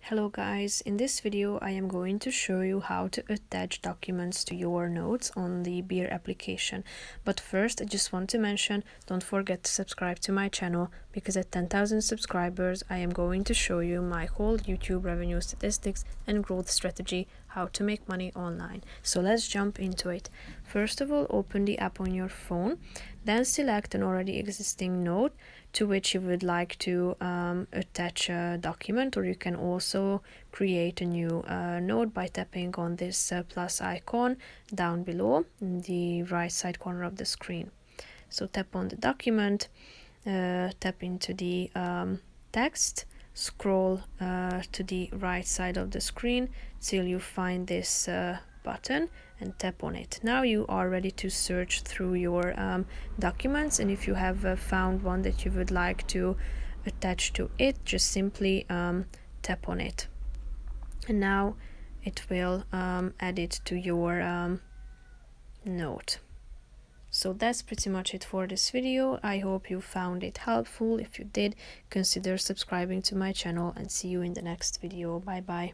Hello guys, in this video I am going to show you how to attach documents to your notes on the Beer application. But first I just want to mention, don't forget to subscribe to my channel, because at 10,000 subscribers I am going to show you my whole YouTube revenue statistics and growth strategy, how to make money online. So let's jump into it. First of all, open the app on your phone, then select an already existing note to which you would like to attach a document, or you can also create a new note by tapping on this plus icon down below in the right side corner of the screen. So tap on the document, tap into the text, scroll to the right side of the screen till you find this button and tap on it. Now you are ready to search through your documents, and if you have found one that you would like to attach to it, just simply tap on it, and now it will add it to your note. So that's pretty much it for this video. I hope you found it helpful. If you did, consider subscribing to my channel, and see you in the next video. Bye bye.